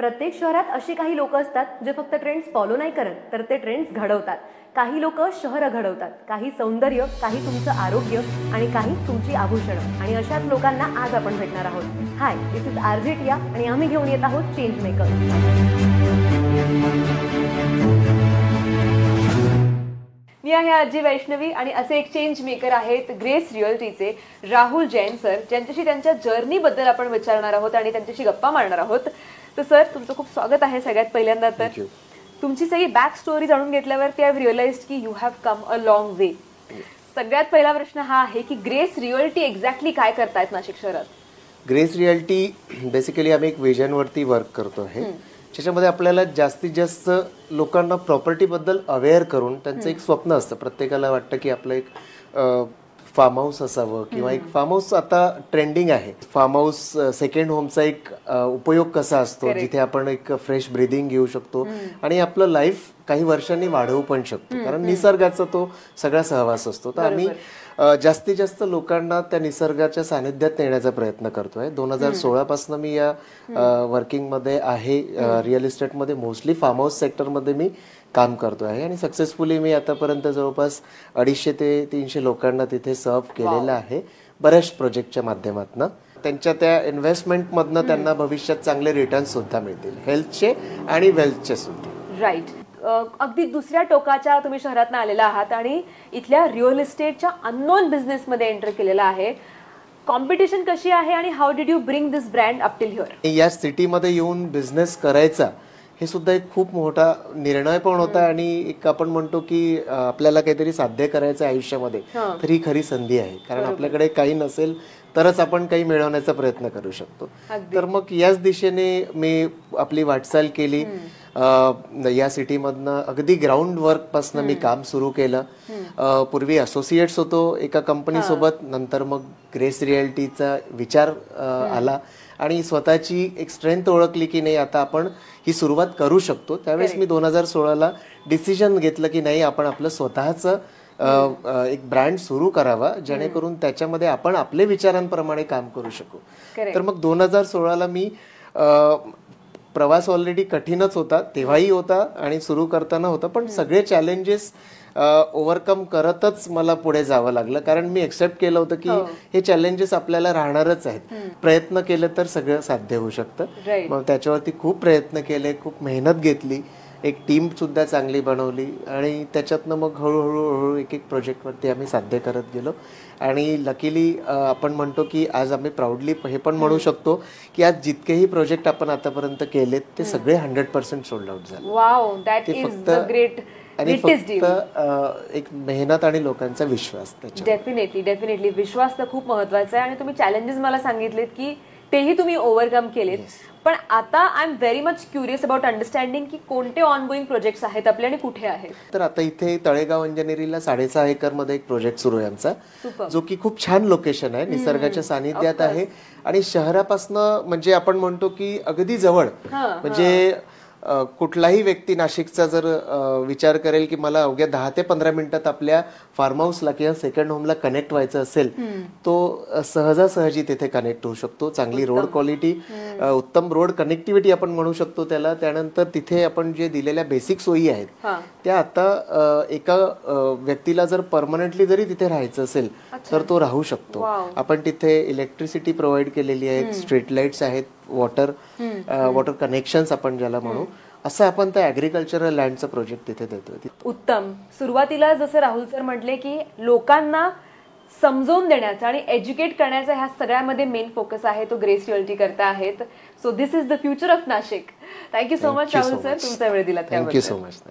प्रत्येक शहरात अशी काही लोक असतात जे फक्त ट्रेंड्स फॉलो नाही करत, तर ते ट्रेंड्स घडवतात. काही लोक शहरं घडवतात, काही सौंदर्य, काही तुमचं आरोग्य आणि काही तुमची आभूषणं. आणि अशाच लोकांना आज आपण भेटणार आहोत. हाय, दिस इज आरजे टिया आणि आम्ही घेऊन येत आहोत चेंज मेकर. मी आहे आजी वैष्णवी आणि असे एक चेंज मेकर आहेत ग्रेस रिअल्टीचे राहुल जैन सर, ज्यांच्याशी त्यांच्या जर्नी बद्दल आपण विचारणार आहोत आणि त्यांच्याशी गप्पा मारणार आहोत. तर सर, तुमचं खूप स्वागत आहे सगळ्यात पहिल्यांदा. तर तुमची सगळी बॅक स्टोरी जाणून घेतल्यावरती आय रिअलाइज की you have come a long वे. सगळ्यात पहिला प्रश्न हा आहे की ग्रेस रिअल्टी एक्झॅक्टली काय करतायत नाशिक शहरात? ग्रेस रिअल्टी बेसिकली आम्ही एक विजनवरती वर्क करतो आहे, ज्याच्यामध्ये आपल्याला जास्तीत जास्त लोकांना प्रॉपर्टीबद्दल अवेअर करून त्यांचं एक स्वप्न असतं. प्रत्येकाला वाटतं की आपलं एक फार्म हाऊस असावं किंवा एक फार्म हाऊस आता ट्रेंडिंग आहे. फार्म हाऊस सेकंड होमचा एक उपयोग कसा असतो, जिथे आपण एक फ्रेश ब्रीदिंग घेऊ शकतो आणि आपलं लाईफ काही वर्षांनी वाढवू पण शकतो, कारण निसर्गाचा तो सगळा सहवास असतो. तर आम्ही जास्तीत जास्त लोकांना त्या निसर्गाच्या सानिध्यात नेण्याचा प्रयत्न करतोय. 2016 पासून मी या वर्किंगमध्ये आहे. रिअल इस्टेटमध्ये मोस्टली फार्म हाऊस सेक्टरमध्ये मी काम करतो आहे आणि सक्सेसफुली मी आतापर्यंत जवळपास 250 ते 300 लोकांना तिथे सर्व केलेलं आहे बऱ्याच प्रोजेक्टच्या माध्यमातून. त्यांच्या त्या इन्व्हेस्टमेंटमधनं त्यांना भविष्यात चांगले रिटर्न्स सुद्धा मिळतील, हेल्थचे आणि वेल्थचे सुद्धा. राईट. अगदी दुसऱ्या टोकाच्या तुम्ही शहरातून आलेला आहात आणि इथल्या रिअल इस्टेटच्या अननोन बिझनेसमध्ये एंटर केलेला आहे. कॉम्पिटिशन कशी आहे आणि how did you bring this brand up till here? या सिटीमध्ये येऊन बिझनेस करायचा हे सुद्धा एक खूप मोठा निर्णय पण होता आणि एक आपण म्हणतो की आपल्याला काहीतरी साध्य करायचं आयुष्यामध्ये, तर ही खरी संधी आहे. कारण आपल्याकडे काही नसेल तरच आपण काही मिळवण्याचा प्रयत्न करू शकतो. तर मग याच दिशेने मी आपली वाटचाल केली. या सिटीमधनं अगदी ग्राउंड वर्क पासून मी काम सुरू केलं. पूर्वी असोसिएट्स होतो एका कंपनी सोबत, नंतर मग ग्रेस रिअल्टीचा विचार आला आणि स्वतःची एक स्ट्रेंथ ओळखली की नाही आता आपण ही सुरुवात करू शकतो. त्यावेळेस मी 2016ला डिसिजन घेतलं की नाही, आपण आपलं स्वतःचं एक ब्रँड सुरू करावा, जेणेकरून त्याच्यामध्ये आपण आपले विचारांप्रमाणे काम करू शकू. तर मग 2016ला मी प्रवास ऑलरेडी कठीणच होता, तेव्हाही होता आणि सुरू करताना होता, पण सगळे चॅलेंजेस ओव्हरकम करतच मला पुढे जावं लागलं. कारण मी एक्सेप्ट केलं होतं की हे चॅलेंजेस आपल्याला राहणारच आहेत. प्रयत्न केले तर सगळं साध्य होऊ शकतं. मग त्याच्यावरती खूप प्रयत्न केले, खूप मेहनत घेतली, एक टीम सुद्धा चांगली बनवली आणि त्याच्यातनं मग हळूहळू एक एक प्रोजेक्टवरती आम्ही साध्य करत गेलो. आणि लकीली आपण म्हणतो की आज आम्ही प्राऊडली हे पण म्हणू शकतो की आज जितकेही प्रोजेक्ट आपण आतापर्यंत केलेत ते सगळे 100% सोल्ड आउट झाले. Wow, that is the great. आणि फक्त एक मेहनत आणि लोकांचा विश्वास. डेफिनेटली विश्वास तर खूप महत्वाचा आहे आणि तुम्ही चॅलेंजेस मला सांगितलेत की तेही तुम्ही ओव्हरकम केलेत. पण आता I am very much curious about understanding की कोणते ऑनगोईंग प्रोजेक्ट्स आहेत आपले आणि कुठे आहेत? तर आता इथे तळेगाव अंजनेरीला 6.5 एकरमध्ये एक प्रोजेक्ट सुरू आहे आमचा, जो की खूप छान लोकेशन आहे, निसर्गाच्या सानिध्यात आहे आणि शहरापासनं म्हणजे आपण म्हणतो की अगदी जवळ. म्हणजे कुठलाही व्यक्ती नाशिकचा जर विचार करेल की मला अवघ्या 10 ते 15 मिनिटात आपल्या फार्म हाऊसला किंवा सेकंड होमला कनेक्ट व्हायचं असेल, तो सहजासहजी तिथे कनेक्ट होऊ शकतो. चांगली रोड क्वालिटी, उत्तम रोड कनेक्टिव्हिटी आपण म्हणू शकतो त्याला. त्यानंतर तिथे आपण जे दिलेल्या बेसिक सोयी आहेत त्या आता एका व्यक्तीला जर परमनंटली जरी तिथे राहायचं असेल तर तो राहू शकतो. आपण तिथे इलेक्ट्रिसिटी प्रोव्हाइड केलेली आहे, स्ट्रीट लाईट्स आहेत, वॉटर कनेक्शन्स आपण ज्याला म्हणू, असं आपण त्या ऍग्रिकल्चरल लँडचा प्रोजेक्ट तिथे देतोय. उत्तम. सुरुवातीला जसं राहुल सर म्हटले की लोकांना समजून देण्याचा आणि एज्युकेट करण्याचा ह्या सगळ्यामध्ये मेन फोकस आहे, तो ग्रेस रिअल्टी करता आहेत. So this is the future of Nashik. Thank you so much Rahul sir, तुमचा वेळ दिलात. Thank you so much.